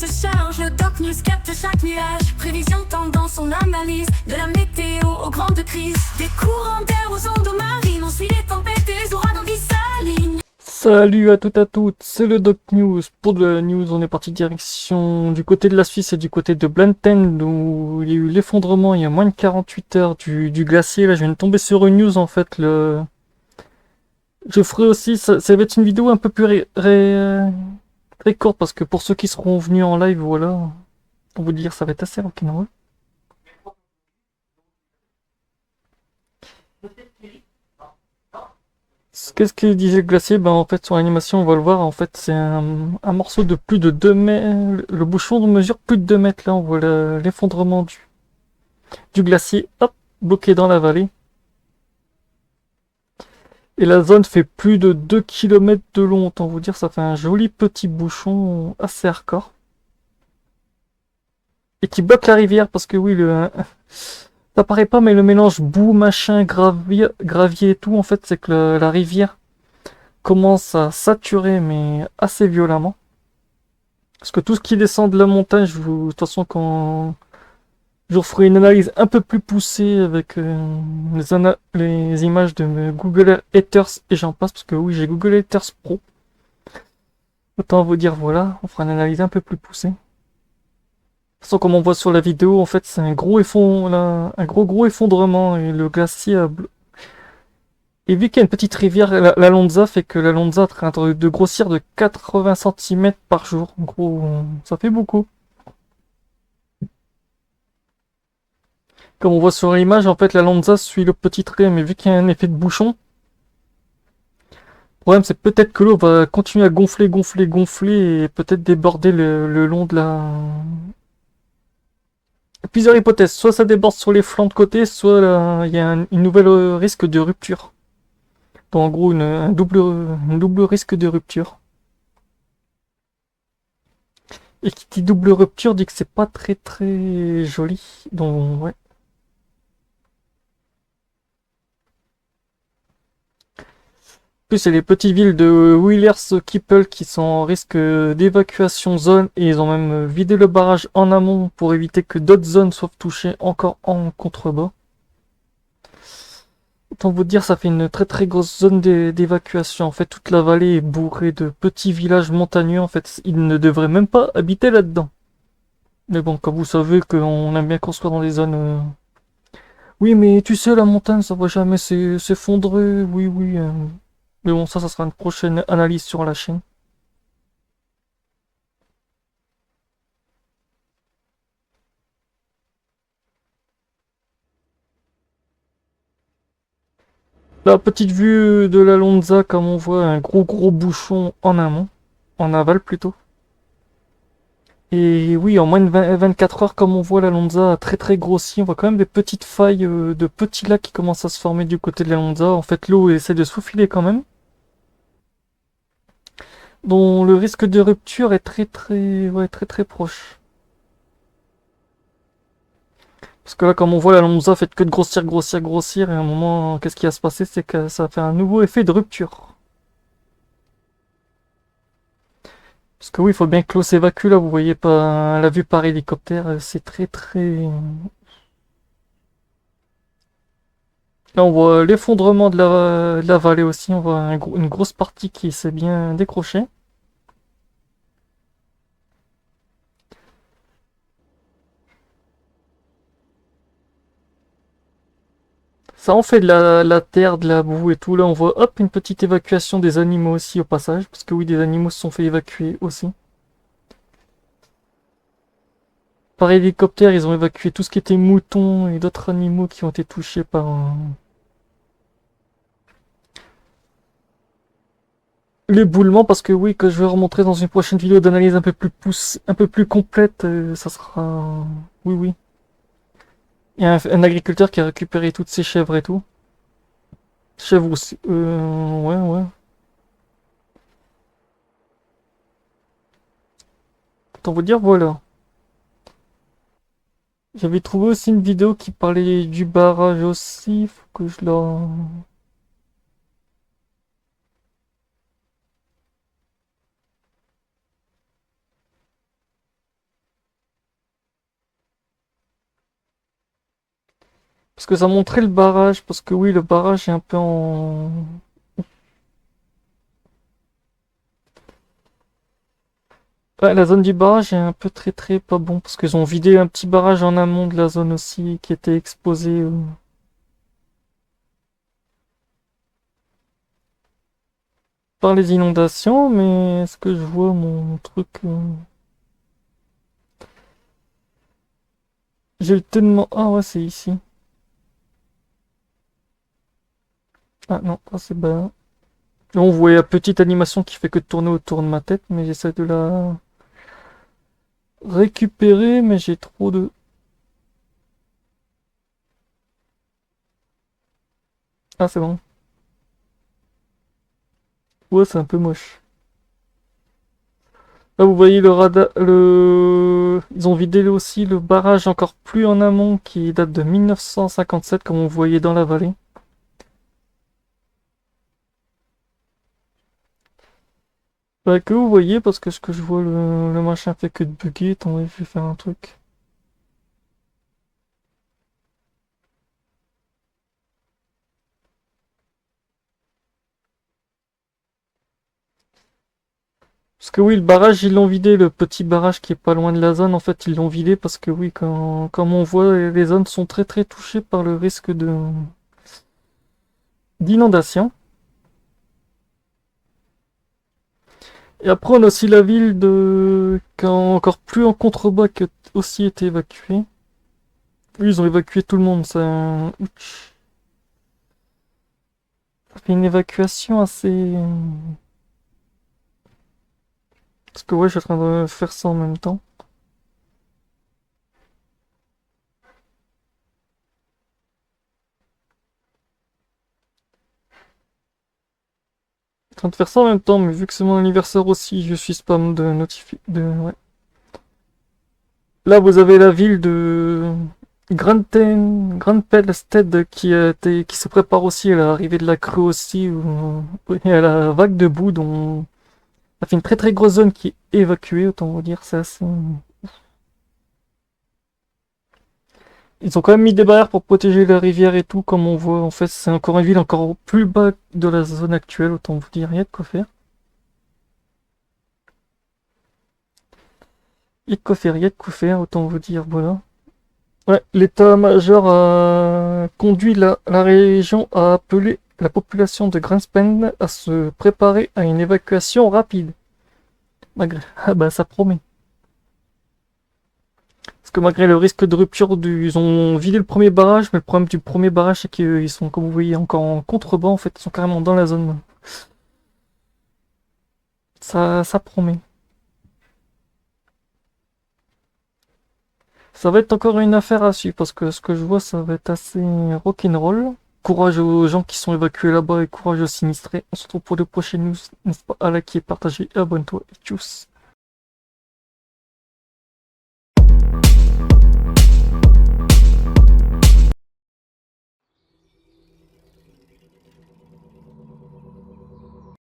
se charge, le Doc News capte chaque nuage. Prévision, tendance, on analyse. De la météo aux grandes crises. Des courants d'air aux ondes marines. On suit les tempêtes et les ouragans qui s'alignent. Salut à toutes et à toutes, c'est le Doc News. Pour de la news, on est parti direction du côté de la Suisse et du côté de Blanten, où il y a eu l'effondrement il y a moins de 48 heures du glacier. Là, je viens de tomber sur une news en fait. Je ferai aussi, ça va être une vidéo un peu plus très courte parce que pour ceux qui seront venus en live, voilà, pour vous dire, ça va être assez rock'n'roll. Qu'est-ce qu'il disait le glacier? Ben en fait sur l'animation on va le voir, en fait c'est un morceau de plus de 2 mètres. Le bouchon mesure plus de 2 mètres. Là on voit l'effondrement du glacier, hop, bloqué dans la vallée. Et la zone fait plus de 2 km de long, autant vous dire, ça fait un joli petit bouchon assez hardcore. Et qui bloque la rivière parce que oui, ça paraît pas, mais le mélange boue, machin, gravier et tout, en fait, c'est que la rivière commence à saturer, mais assez violemment. Parce que tout ce qui descend de la montagne, de toute façon, quand je vous ferai une analyse un peu plus poussée avec les images de Google Earth et j'en passe, parce que oui, j'ai Google Earth Pro. Autant vous dire, voilà, on fera une analyse un peu plus poussée. De toute façon, comme on voit sur la vidéo, en fait, c'est un gros effondrement et le glacier a Et vu qu'il y a une petite rivière, la Lonza fait que la Lonza est en train de grossir de 80 cm par jour. En gros, ça fait beaucoup. Comme on voit sur l'image, en fait, la Lonza suit le petit trait, mais vu qu'il y a un effet de bouchon, le problème c'est peut-être que l'eau va continuer à gonfler, gonfler, gonfler et peut-être déborder le long de la... Plusieurs hypothèses. Soit ça déborde sur les flancs de côté, soit il y a une nouvelle risque de rupture. Donc en gros, un double risque de rupture. Et qui dit double rupture dit que c'est pas très très joli. Donc ouais. En plus, il y a les petites villes de Willers-Kippel qui sont en risque d'évacuation zone et ils ont même vidé le barrage en amont pour éviter que d'autres zones soient touchées encore en contrebas. Autant vous dire, ça fait une très très grosse zone d'évacuation. En fait, toute la vallée est bourrée de petits villages montagneux. En fait, ils ne devraient même pas habiter là-dedans. Mais bon, comme vous savez qu'on aime bien construire dans des zones... Oui, mais tu sais, la montagne, ça va jamais s'effondrer. Oui, oui. Mais bon, ça sera une prochaine analyse sur la chaîne. La petite vue de la Lonza, comme on voit, un gros bouchon en amont. En aval plutôt. Et oui, en moins de 24 heures, comme on voit, la Lonza a très très grossi. On voit quand même des petites failles de petits lacs qui commencent à se former du côté de la Lonza. En fait, l'eau essaie de se faufiler quand même. Dont le risque de rupture est très très proche. Parce que là, comme on voit, la Lonza fait que de grossir, grossir, grossir. Et à un moment, qu'est-ce qui va se passer? C'est que ça fait un nouveau effet de rupture. Parce que oui, il faut bien que l'eau s'évacue là. Vous voyez pas la vue par hélicoptère. C'est très très... Là, on voit l'effondrement de la vallée aussi. On voit une grosse partie qui s'est bien décrochée. Ça en fait de la terre, de la boue et tout. Là, on voit, hop, une petite évacuation des animaux aussi au passage. Parce que oui, des animaux se sont fait évacuer aussi. Par hélicoptère, ils ont évacué tout ce qui était moutons et d'autres animaux qui ont été touchés par l'éboulement. Parce que oui, que je vais remontrer dans une prochaine vidéo d'analyse un peu plus complète, ça sera... Oui, oui. Il y a un agriculteur qui a récupéré toutes ses chèvres et tout. Chèvres aussi. Ouais, ouais. Autant vous dire, voilà. J'avais trouvé aussi une vidéo qui parlait du barrage aussi. Faut que je la... Parce que ça montrait le barrage, parce que oui, le barrage est un peu en... Ouais, la zone du barrage est un peu très très pas bon, parce qu'ils ont vidé un petit barrage en amont de la zone aussi, qui était exposé par les inondations, mais est-ce que je vois mon truc j'ai le tellement... Ah ouais, c'est ici. Ah non, ça c'est bas. Là, on voit la petite animation qui fait que tourner autour de ma tête, mais j'essaie de la récupérer, mais j'ai trop de... Ah, c'est bon. Ouais, c'est un peu moche. Là, vous voyez le radar, ils ont vidé aussi le barrage encore plus en amont qui date de 1957, comme on voyait dans la vallée. Bah, que vous voyez, parce que ce que je vois, le machin fait que de bugger. Attendez, je vais faire un truc. Parce que oui, le barrage, ils l'ont vidé, le petit barrage qui est pas loin de la zone, en fait, ils l'ont vidé parce que oui, comme on voit, les zones sont très très touchées par le risque de d'inondation. Et après, on a aussi la ville qui a encore plus en contrebas qui a aussi été évacuée. Oui, ils ont évacué tout le monde, ça... Ouch. Ça fait une évacuation assez... Parce que ouais, je suis en train de faire ça en même temps. Je suis en train de faire ça en même temps, mais vu que c'est mon anniversaire aussi, je suis spam de notifi... Ouais. Là, vous avez la ville de Grandpelstead qui se prépare aussi à l'arrivée de la crue aussi, et à la vague de boue dont ça fait une très très grosse zone qui est évacuée, autant vous dire, c'est assez... Ils ont quand même mis des barrières pour protéger la rivière et tout, comme on voit, en fait, c'est encore une ville encore plus bas de la zone actuelle, autant vous dire, il y a de quoi faire. Il y a de quoi faire, il y a de quoi faire, autant vous dire, voilà. Ouais, l'état-major a conduit la région à appeler la population de Greenspan à se préparer à une évacuation rapide. Ah bah ça promet. Parce que malgré le risque de rupture ils ont vidé le premier barrage, mais le problème du premier barrage c'est qu'ils sont, comme vous voyez, encore en contrebas en fait, ils sont carrément dans la zone. Ça promet. Ça va être encore une affaire à suivre parce que ce que je vois, ça va être assez rock'n'roll. Courage aux gens qui sont évacués là-bas et courage aux sinistrés. On se retrouve pour de prochaines news. N'hésite pas à liker, partager et abonne-toi. Et tchuss!